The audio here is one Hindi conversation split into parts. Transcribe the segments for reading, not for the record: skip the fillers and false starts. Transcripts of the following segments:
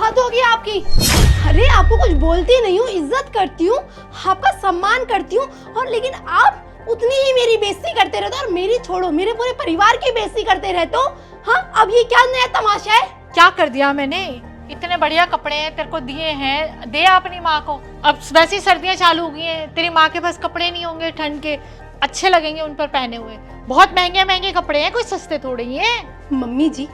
हद होगी आपकी। अरे आपको कुछ बोलती नहीं हूँ, इज्जत करती हूँ, आपका सम्मान करती हूँ, और लेकिन आप उतनी ही मेरी बेइज्जती करते रहते हो, और मेरी छोड़ो मेरे पूरे परिवार की बेइज्जती करते रहते हो। हाँ, अब ये क्या नया तमाशा है? क्या कर दिया मैंने? इतने बढ़िया कपड़े हैं तेरे को दिए हैं, दे अपनी माँ को। अब वैसे ही सर्दियाँ चालू हो गई हैं, तेरी माँ के पास कपड़े नहीं होंगे ठंड के, अच्छे लगेंगे उन पर पहने हुए। बहुत महंगे महंगे कपड़े हैं, कोई सस्ते थोड़े ही हैं। मम्मी जी,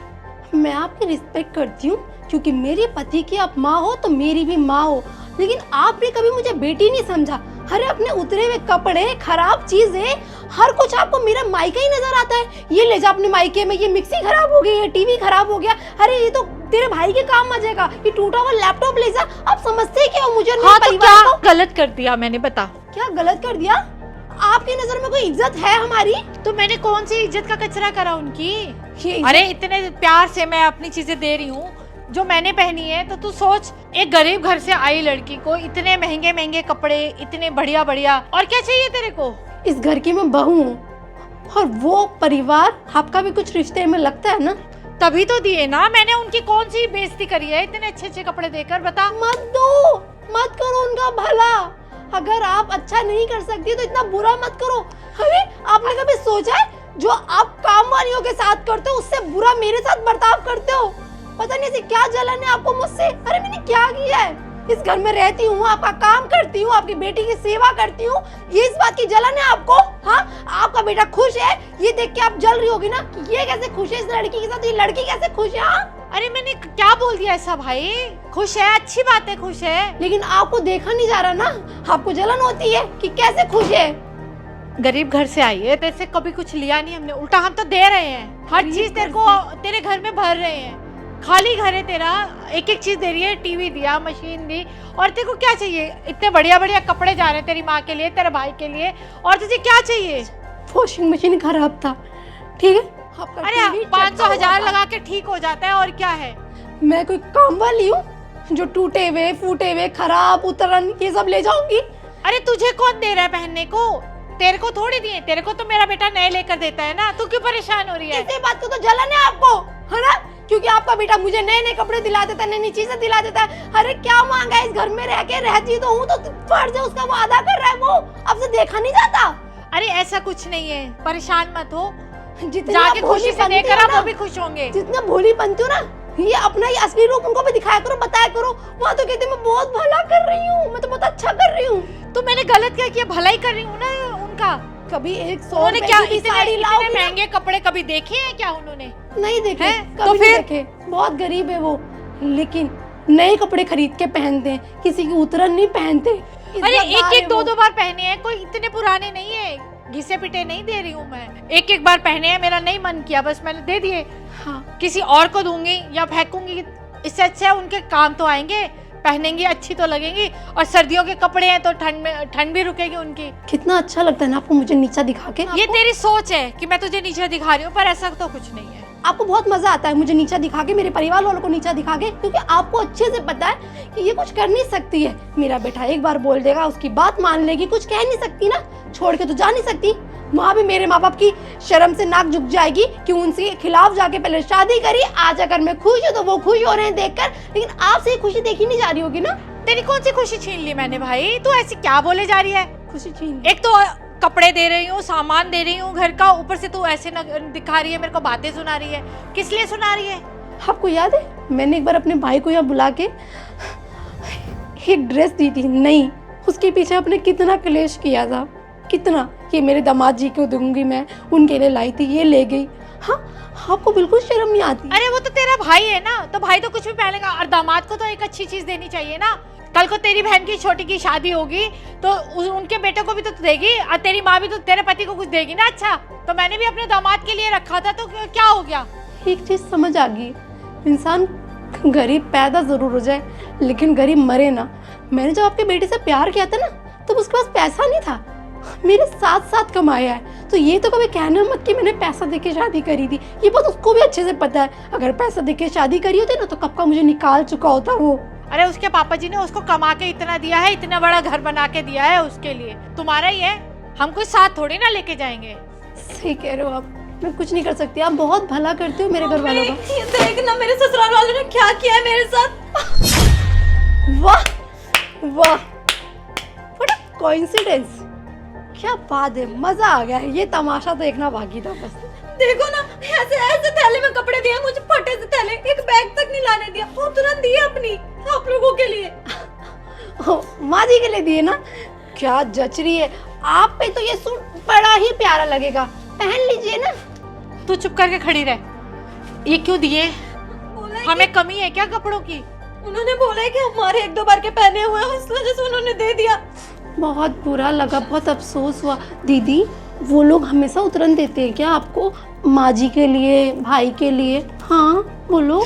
मैं आपकी रिस्पेक्ट करती हूँ क्योंकि मेरे पति की आप माँ हो तो मेरी भी माँ हो, लेकिन आपने कभी मुझे बेटी नहीं समझा। अरे अपने उतरे हुए कपड़े, खराब चीजें, हर कुछ आपको मेरा मायका ही नजर आता है। ये ले जा अपने मायके में, ये मिक्सी खराब हो गई, ये टीवी खराब हो गया, अरे ये तो तेरे भाई के काम आ जाएगा, ये टूटा हुआ लैपटॉप ले जा। आप समझते क्या हो मुझे? हाँ, तो क्या गलत कर दिया मैंने, बता। क्या गलत कर दिया? आपकी नजर में कोई इज्जत है हमारी? तो मैंने कौन सी इज्जत का कचरा करा उनकी? ये अरे इतने प्यार से मैं अपनी चीजें दे रही हूँ जो मैंने पहनी है, तो तू सोच, एक गरीब घर से आई लड़की को इतने महंगे महंगे कपड़े, इतने बढ़िया बढ़िया, और क्या चाहिए तेरे को? इस घर की मैं बहू हूँ, और वो परिवार आपका भी कुछ रिश्ते में लगता है ना, तभी तो दिए ना। मैंने उनकी कौन सी बेइज्जती करी है इतने अच्छे अच्छे कपड़े देकर, बता। मत दो, मत करो उनका भला। अगर आप अच्छा नहीं कर सकती तो इतना बुरा मत करो। अरे आपने कभी सोचा है जो आप काम वालियों के साथ करते हो उससे बुरा मेरे साथ बर्ताव करते हो? पता नहीं ऐसी क्या जलन है आपको मुझसे। अरे मैंने क्या किया है? इस घर में रहती हूँ, आपका काम करती हूँ, आपकी बेटी की सेवा करती हूँ, ये इस बात की जलन है आपको? हाँ, आपका बेटा खुश है ये देख के आप जल रही होगी ना कि ये कैसे खुश है इस लड़की के साथ, ये लड़की कैसे खुश है? हाँ? अरे मैंने क्या बोल दिया ऐसा भाई? खुश है, अच्छी बात है, खुश है, लेकिन आपको देखा नहीं जा रहा ना, आपको जलन होती है कि कैसे खुश है। गरीब घर से आई है, तेरे से कभी कुछ लिया नहीं हमने, उल्टा हम तो दे रहे हैं। हर चीज तेरे को तेरे घर में भर रहे हैं। खाली घर है तेरा, एक एक चीज दे रही है, टीवी दिया, मशीन दी, और तेरे को क्या चाहिए? इतने बढ़िया बढ़िया कपड़े जा रहे हैं तेरी माँ के लिए, तेरे भाई के लिए, और तुझे क्या चाहिए? वॉशिंग मशीन खराब था, ठीक है। अरे 500,000 लगा के ठीक हो जाता है, और क्या है? मैं कोई काम वाली हूँ जो टूटे हुए, फूटे हुए, खराब, उतरन ये सब ले जाऊंगी? अरे तुझे कौन दे रहा है पहनने को? तेरे को थोड़ी दिए, तेरे को तो मेरा बेटा नए लेकर देता है ना। तू क्यों परेशान हो रही है? इसी बात को तो जलन है आपको, है ना? क्योंकि आपका बेटा मुझे नए नए कपड़े दिला देता है, नई नई चीजें दिला देता है। अरे क्या मांगा है? इस घर में रह के रहती तो हूँ, तो फर्ज है उसका, वो अदा कर रहा है, वो आपसे देखा नहीं जाता। अरे ऐसा कुछ नहीं है, परेशान मत हो, जितनी जाके आप खुशी से बनती देकर हो आप ना, वो भी खुश होंगे। जितना भोली बनती हो ना, ये अपना ये असली रूप उनको भी दिखाया करो, बताया करो। वहाँ तो कहते मैं बहुत भला कर रही हूँ, मैं तो बहुत अच्छा कर रही हूँ। तो मैंने गलत क्या किया? भलाई कर रही हूँ ना उनका। कभी 100 उन्होंने क्या इतने महंगे कपड़े कभी देखे हैं क्या उन्होंने? नहीं देखे, तो कभी फिर? नहीं देखे। बहुत गरीब है वो, लेकिन नए कपड़े खरीद के पहनते हैं, किसी की उतरन नहीं पहनते। अरे एक एक दो बार पहने हैं, कोई इतने पुराने नहीं है, घिसे पिटे नहीं दे रही हूँ मैं। एक एक बार पहने हैं, मेरा नहीं मन किया, बस मैंने दे दिए। हाँ, किसी और को दूंगी या फेंकूंगी, इससे अच्छा उनके काम तो आएंगे, पहनेंगी, अच्छी तो लगेंगी। और सर्दियों के कपड़े हैं तो ठंड भी रुकेगी उनकी। कितना अच्छा लगता है ना आपको मुझे नीचा दिखा के। ये तेरी सोच है कि मैं तुझे नीचे दिखा रही हूँ, पर ऐसा तो कुछ नहीं है। आपको बहुत मजा आता है मुझे नीचा दिखा के, मेरे परिवार वालों को नीचा दिखा के, क्योंकि आपको अच्छे से पता है कि ये कुछ कर नहीं सकती है। मेरा बेटा एक बार बोल देगा, उसकी बात मान लेगी, कुछ कह नहीं सकती ना, छोड़ के तो जा नहीं सकती। वहाँ भी मेरे माँ बाप की शर्म से नाक झुक जाएगी कि उनके खिलाफ जाके पहले शादी करी, आज अगर मैं खुश हूँ तो वो खुश हो रहे हैं देखकर, लेकिन आपसे खुशी देखी नहीं जा रही होगी ना। तेरी कौन सी खुशी छीन ली मैंने भाई? तू ऐसी क्या बोले जा रही है? खुशी छीन एक तो कपड़े दे रही हूँ, सामान दे रही हूँ घर का, ऊपर से तू ऐसे दिखा रही है, मेरे को बातें सुना रही है। किस लिए सुना रही है? आपको याद है मैंने एक बार अपने भाई को यहाँ बुला के एक ड्रेस दी थी? नहीं, उसके पीछे आपने कितना क्लेश किया था, कितना। ये मेरे दामाद जी को दूंगी मैं, उनके लिए लाई थी, ये ले गई। हाँ, आपको बिल्कुल शर्म नहीं आती? अरे वो तो तेरा भाई है ना, तो भाई तो कुछ भी पहनेगा, और दामाद को तो एक अच्छी चीज देनी चाहिए ना। कल को तेरी बहन की छोटी की शादी होगी तो उनके बेटे को भी तो देगी, और तेरी माँ भी तो तेरे पति को कुछ देगी ना। अच्छा, तो मैंने भी अपने दामाद के लिए रखा था, तो क्या हो गया? एक चीज समझ आ गई, इंसान गरीब पैदा जरूर हो जाए लेकिन गरीब मरे ना। मैंने जब आपके बेटे से प्यार किया था ना, तब उसके पास पैसा नहीं था, मेरे साथ साथ कमाया है। तो ये तो कभी कहना मत कि मैंने पैसा देके शादी करी थी, ये बात उसको भी अच्छे से पता है। अगर पैसा देके शादी करी होती ना तो कब का मुझे निकाल चुका होता वो। अरे उसके पापा जी ने उसको कमा के इतना दिया है, इतना बड़ा घर बना के दिया है उसके लिए, तुम्हारा ही है, हम कोई साथ थोड़ी ना लेके जाएंगे। सही कह रहे हो आप, मैं कुछ नहीं कर सकती। आप बहुत भला करते हो मेरे घर वालों का। ये देख ना मेरे ससुराल वालों ने क्या किया है मेरे साथ। वाह वाह, व्हाट अ कोइंसिडेंस। क्या बात है, मजा आ गया। ये तमाशा देखना बाकी था बस। देखो ना, ऐसे ऐसे थैले में कपड़े दिए मुझे, फटे से थैले, एक बैग तक नहीं लाने दिया, वो तुरंत दिए अपनी आप लोगों के लिए। माँ जी के लिए दिए ना। क्या जच रही है आप पे, तो ये सूट बड़ा ही प्यारा लगेगा, पहन लीजिए ना। तू चुप करके खड़ी रह। ये क्यों दिए? बोला है हमें कमी है क्या कपड़ों की? उन्होंने बोला है कि हमारे एक दो बार के पहने हुए हैं, इस वजह से उन्होंने दे दिया। बहुत बुरा लगा, बहुत अफसोस हुआ। दीदी वो लोग हमेशा उतरन देते हैं क्या आपको? माँ जी के लिए, भाई के लिए? हाँ बोलो।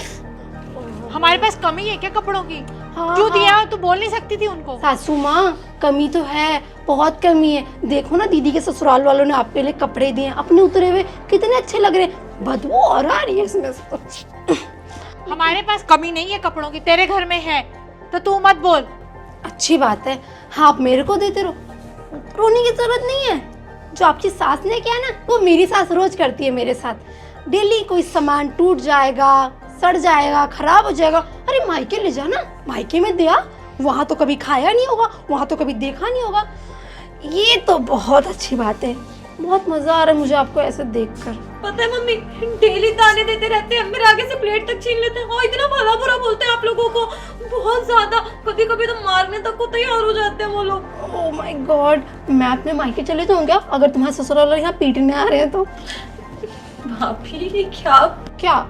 हमारे पास कमी है क्या कपड़ों की? हाँ, क्यों हाँ। दिया? तू बोल नहीं सकती थी उनको? सासू माँ कमी तो है, बहुत कमी है। देखो ना दीदी के ससुराल वालों ने आपके लिए कपड़े दिए, अपने उतरे हुए कितने अच्छे लग रहे हैं। बदबू और आ रही है इसमें से। हमारे पास कमी नहीं है कपड़ों की, तेरे घर में है, तो तू मत बोल। अच्छी बात है। हाँ आप मेरे को देते रहो, रोने की जरूरत नहीं है। जो आपकी सास ने किया ना, वो मेरी सास रोज करती है मेरे साथ। डेली कोई सामान टूट जाएगा, सड़ जाएगा, खराब हो जाएगा, अरे मायके ले जाना, मायके में दिया, वहाँ तो कभी खाया नहीं होगा, वहाँ तो कभी देखा नहीं होगा। ये तो बहुत अच्छी बात है। बहुत मजा आ रहा है मुझे आपको ऐसे देखकर। पता है मम्मी, डेली ताने देते रहते हैं, मेरे आगे से प्लेट तक छीन लेते हैं और इतना भला बुरा बोलते हैं आप लोगों को, बहुत ज्यादा। कभी कभी तो मारने तक को तैयार हो जाते हैं वो लोग। ओह माय गॉड, मैं अपने मायके चले जाऊँ क्या अगर तुम्हारे ससुराल वाले यहाँ पीटने आ रहे हैं तो? भाभी क्या क्या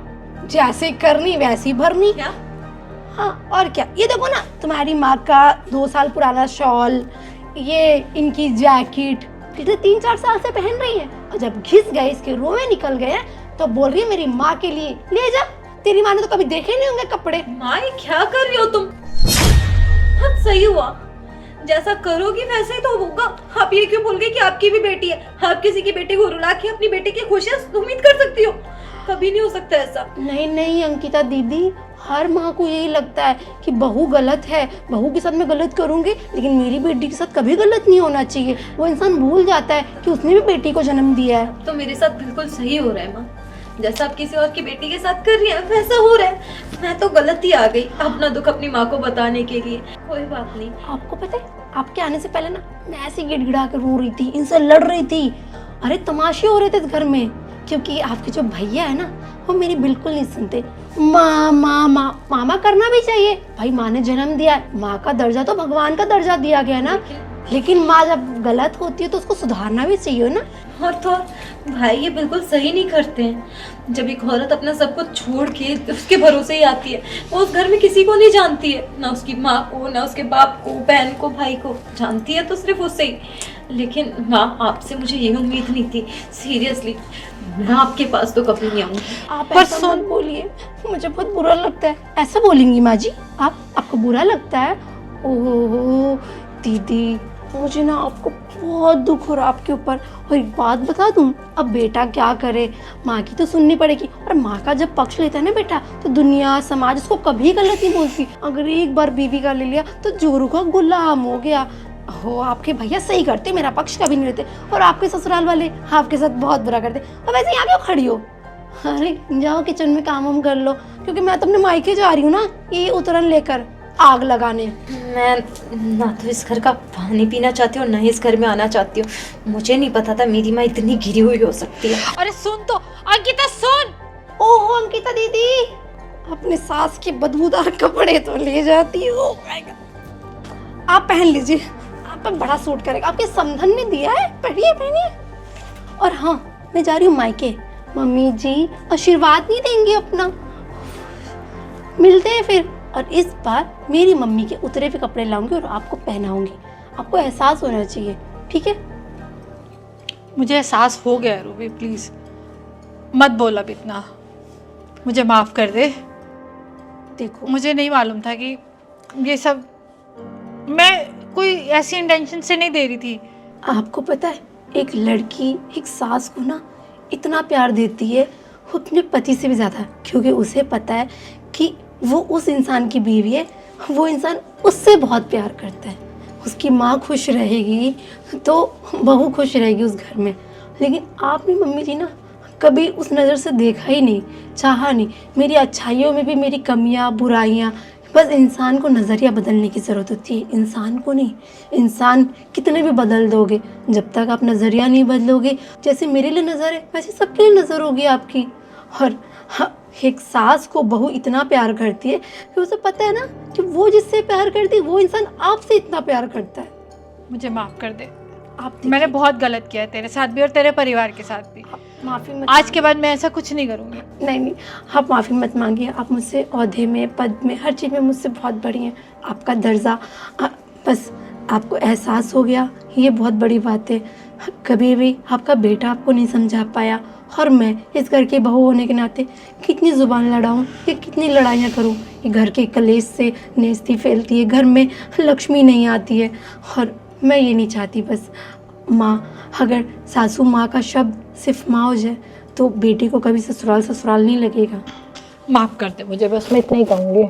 जैसे करनी वैसी भरनी। क्या? हाँ और क्या। ये देखो ना, तुम्हारी माँ का 2 साल पुराना शॉल, ये इनकी जैकेट पिछले 3-4 साल से पहन रही है, और जब घिस गए, इसके रोए निकल गए तो बोल रही है मेरी माँ के लिए ले जा। तेरी माँ ने तो कभी देखे नहीं होंगे कपड़े। माँ ये क्या कर रही हो तुम? हाँ सही हुआ, जैसा करोगी वैसे ही तो होगा। आप ये क्यों भूल गए कि आपकी भी बेटी है? आप किसी की बेटी को रुला के अपनी बेटी की खुशियाँ उम्मीद कर सकती हो? कभी नहीं हो सकता ऐसा। नहीं नहीं अंकिता दीदी, हर माँ को यही लगता है कि बहू गलत है, बहू के साथ मैं गलत करूंगी, लेकिन मेरी बेटी के साथ कभी गलत नहीं होना चाहिए। वो इंसान भूल जाता है कि उसने भी बेटी को जन्म दिया है। तो मेरे साथ बिल्कुल सही हो रहा है माँ, जैसा आप किसी और की बेटी के साथ कर रही है वैसा हो रहा है। मैं तो गलत ही आ गई अपना दुख अपनी माँ को बताने के लिए। कोई बात नहीं। आपको पता है, आपके आने से पहले ना मैं ऐसे गिड़गिड़ा कर रो रही थी, इनसे लड़ रही थी। अरे तमाशे हो रहे थे इस घर में, क्योंकि आपके जो भैया है ना, वो मेरी बिल्कुल नहीं सुनते। माँ माँ माँ, मामा करना भी चाहिए भाई, माँ ने जन्म दिया है, माँ का दर्जा तो भगवान का दर्जा दिया गया ना। लेकिन माँ जब गलत होती है तो उसको सुधारना भी चाहिए ना। और तो भाई ये बिल्कुल सही नहीं करते हैं। जब एक औरत अपना सब कुछ छोड़ के उसके भरोसे ही आती है, वो उस घर में किसी को नहीं जानती है, ना उसकी माँ को, ना उसके बाप को, बहन को, भाई को। जानती है तो सिर्फ उससे ही। लेकिन माँ आपसे मुझे ये उम्मीद नहीं थी, सीरियसली। मैं आपके पास तो कभी नहीं आऊंगी। आप पर ऐसा मत बोलिए, मुझे बहुत बुरा लगता है। ऐसा बोलेंगी माँ जी आपको बुरा लगता है? ओहो दीदी, मुझे ना आपको बहुत दुख हो रहा है आपके ऊपर। और एक बात बता दूं, अब बेटा क्या करे, माँ की तो सुननी पड़ेगी। और माँ का जब पक्ष लेता है ना बेटा, तो दुनिया समाज उसको कभी गलत नहीं बोलती। अगर एक बार बीवी का ले लिया तो जोरू का गुलाम हो गया। हो आपके भैया सही करते, मेरा पक्ष कभी नहीं लेते, और आपके ससुराल वाले आपके साथ बहुत बुरा करते। और वैसे यहाँ क्यों खड़ी हो? अरे जाओ किचन में काम वाम कर लो, क्योंकि मैं तो अपने मायके जा रही हूँ ना, ये उतरन लेकर आग लगाने। मैं ना तो इस घर का पानी पीना चाहती हूँ, ना ही इस घर में आना चाहती हूँ। मुझे नहीं पता था मेरी माँ इतनी गिरी हुई हो सकती है। अरे सुन तो अंकिता, सुन। ओहो अंकिता दीदी, अपने सास के बदबूदार कपड़े तो ले जाती हो। आप पहन लीजिए, आप पर बड़ा सूट करेगा। आपके समधन ने दिया है, पहनिए पहनिए। और हाँ, मैं जा रही हूँ मायके। मम्मी जी आशीर्वाद नहीं देंगे अपना? मिलते हैं फिर। और इस बार मेरी मम्मी के उतरे हुए कपड़े लाऊंगी और आपको पहनाऊंगी। आपको एहसास होना चाहिए, ठीक है? मुझे एहसास हो गया है रूबी, प्लीज मत बोल अब इतना, मुझे माफ कर दे। देखो मुझे नहीं मालूम था कि ये सब, मैं कोई ऐसी इंटेंशन से नहीं दे रही थी। आपको पता है, एक लड़की एक सास को ना इतना प्यार देती है, वो अपने पति से भी ज़्यादा, क्योंकि उसे पता है कि वो उस इंसान की बीवी है, वो इंसान उससे बहुत प्यार करता है। उसकी माँ खुश रहेगी तो बहू खुश रहेगी उस घर में। लेकिन आपने मम्मी जी ना कभी उस नज़र से देखा ही नहीं, चाहा नहीं। मेरी अच्छाइयों में भी मेरी कमियां, बुराइयां। बस इंसान को नज़रिया बदलने की ज़रूरत होती है, इंसान को नहीं। इंसान कितने भी बदल दोगे, जब तक आप नज़रिया नहीं बदलोगे, जैसे मेरे लिए नज़र है वैसे सबके लिए नज़र होगी आपकी। और हाँ, एक सास को बहू इतना प्यार करती है कि उसे पता है ना कि वो जिससे प्यार करती है वो इंसान आपसे इतना प्यार करता है। मुझे माफ़ कर दे, आप मैंने बहुत गलत किया है तेरे साथ भी और तेरे परिवार के साथ भी। माफ़ी मत, आज के बाद मैं ऐसा कुछ नहीं करूँगी। नहीं नहीं, आप माफ़ी मत मांगिए। आप मुझसे ओहदे में, पद में, हर चीज़ में मुझसे बहुत बड़ी हैं। आपका दर्जा, बस आपको एहसास हो गया, ये बहुत बड़ी बात है। कभी भी आपका बेटा आपको नहीं समझा पाया, और मैं इस घर की बहू होने के नाते कितनी ज़ुबान लड़ाऊँ या कितनी लड़ाइयाँ करूँ। ये घर के कलेश से नेस्ती फैलती है, घर में लक्ष्मी नहीं आती है। और मैं ये नहीं चाहती, बस माँ, अगर सासू माँ का शब्द सिर्फ माँ हो जाए तो बेटी को कभी ससुराल ससुराल नहीं लगेगा। माफ़ कर दे मुझे, बस मैं इतना ही कहूँगी।